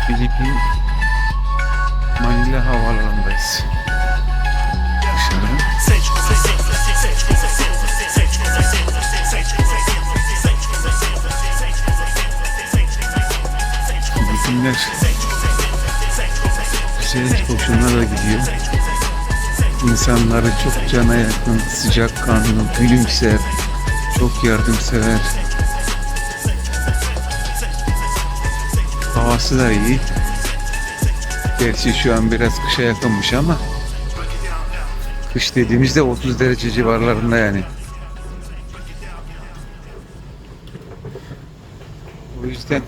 Filipin Manila havaalanındayız. Dışarı. Filipinler güzel, hoşuna da gidiyor. İnsanları çok cana yakın, sıcakkanlı, gülümser, çok yardımsever. Havası da iyi. Gerçi şu an biraz kışa yakınmış ama kış dediğimizde 30 derece civarlarında yani. O yüzden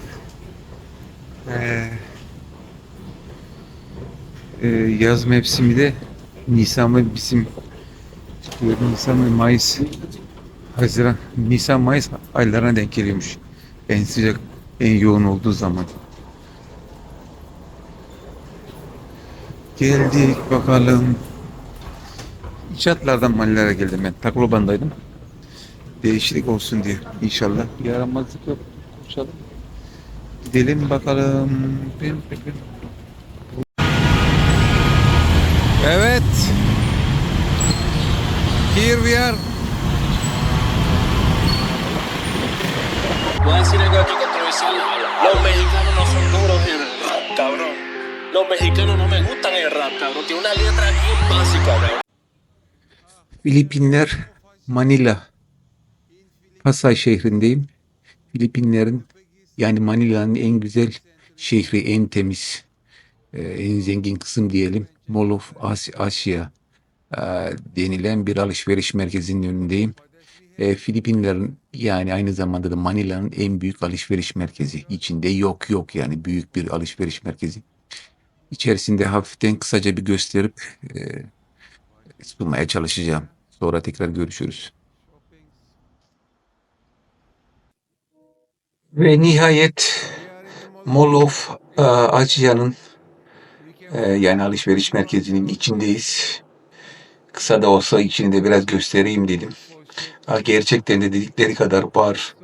yaz mevsimi de Nisan ve Nisan ve Mayıs, Haziran, Nisan Mayıs aylarına denk geliyormuş. En sıcak, en yoğun olduğu zaman. Geldik bakalım. İnşaatlardan Manila'ya geldim ben. Tacloban'daydım. Değişiklik olsun diye. İnşallah. Yaramazlık yok. Koşalım. Gidelim bakalım. Evet. Here we are. Voy a decir algo aquí controversial. Los mexicanos no son duros en el rap, cabrón. Los mexicanos no me gustan en el rap, cabrón. Tiene una letra bien básica, cabrón. Filipinler, Manila, Pasay şehrindeyim. Filipinlerin, yani Manila'nın en güzel şehri, en temiz, en zengin kısım diyelim. Mall of Asia denilen bir alışveriş merkezinin önündeyim. Filipinlerin, yani aynı zamanda da Manila'nın en büyük alışveriş merkezi. İçinde yok yani büyük bir alışveriş merkezi. İçerisinde hafiften kısaca bir gösterip sunmaya çalışacağım. Sonra tekrar görüşürüz. Ve nihayet Mall of Asia'nın yani alışveriş merkezinin içindeyiz. Kısa da olsa içini de biraz göstereyim dedim. Gerçekten de dedikleri kadar var.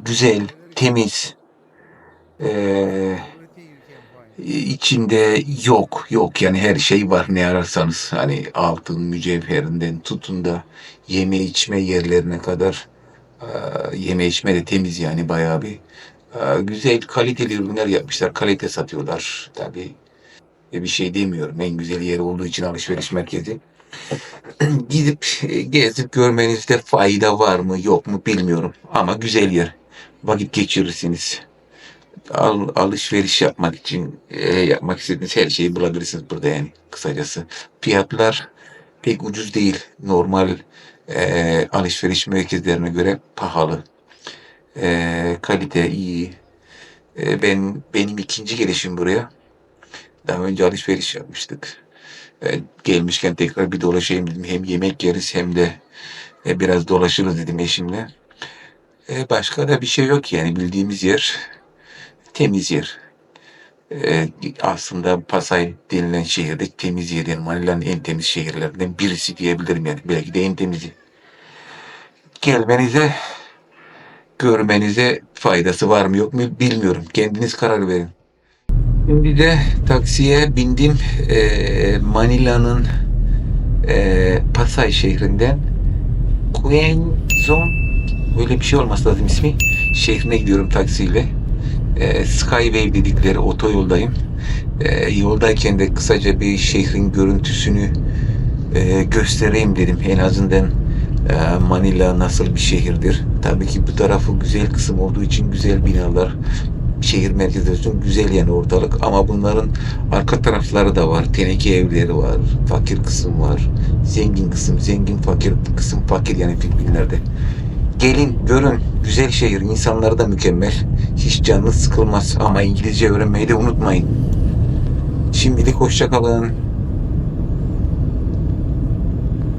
Güzel, temiz. İçinde yok yani her şey var ne ararsanız. Hani altın, mücevherinden tutun da yeme içme yerlerine kadar. Yeme içme de temiz yani bayağı bir. Güzel kaliteli ürünler yapmışlar. Kalite satıyorlar. Tabii bir şey demiyorum. En güzel yeri olduğu için alışveriş merkezi. Gidip gezip görmenizde fayda var mı yok mu bilmiyorum. Ama güzel yer. Vakit geçirirsiniz. Alışveriş yapmak için yapmak istediğiniz her şeyi bulabilirsiniz burada yani kısacası. Fiyatlar pek ucuz değil. Normal alışveriş merkezlerine göre pahalı. Kalite iyi. Benim ikinci gelişim buraya. Daha önce alışveriş yapmıştık. Gelmişken tekrar bir dolaşayım dedim. Hem yemek yeriz hem de biraz dolaşırız dedim eşimle. Başka da bir şey yok yani bildiğimiz yer. Temiz yer. Aslında Pasay denilen şehirde temiz yer. Yani Manila'nın en temiz şehirlerinden birisi diyebilirim yani. Belki de en temizi. Gelmenize, görmenize faydası var mı yok mu bilmiyorum. Kendiniz karar verin. Şimdi de taksiye bindim. Manila'nın Pasay şehrinden Quezon, böyle bir şey olması lazım ismi. Şehrine gidiyorum taksiyle. Skyway dedikleri otoyoldayım. Yoldayken de kısaca bir şehrin görüntüsünü göstereyim dedim. En azından Manila nasıl bir şehirdir. Tabii ki bu tarafı güzel kısım olduğu için güzel binalar, şehir merkezi için güzel yani ortalık. Ama bunların arka tarafları da var. Teneke evleri var, fakir kısım var, zengin kısım, zengin fakir kısım, fakir yani Filipinler'de. Gelin, görün. Güzel şehir. İnsanları da mükemmel. Hiç canınız sıkılmaz. Ama İngilizce öğrenmeyi de unutmayın. Şimdilik hoşça kalın.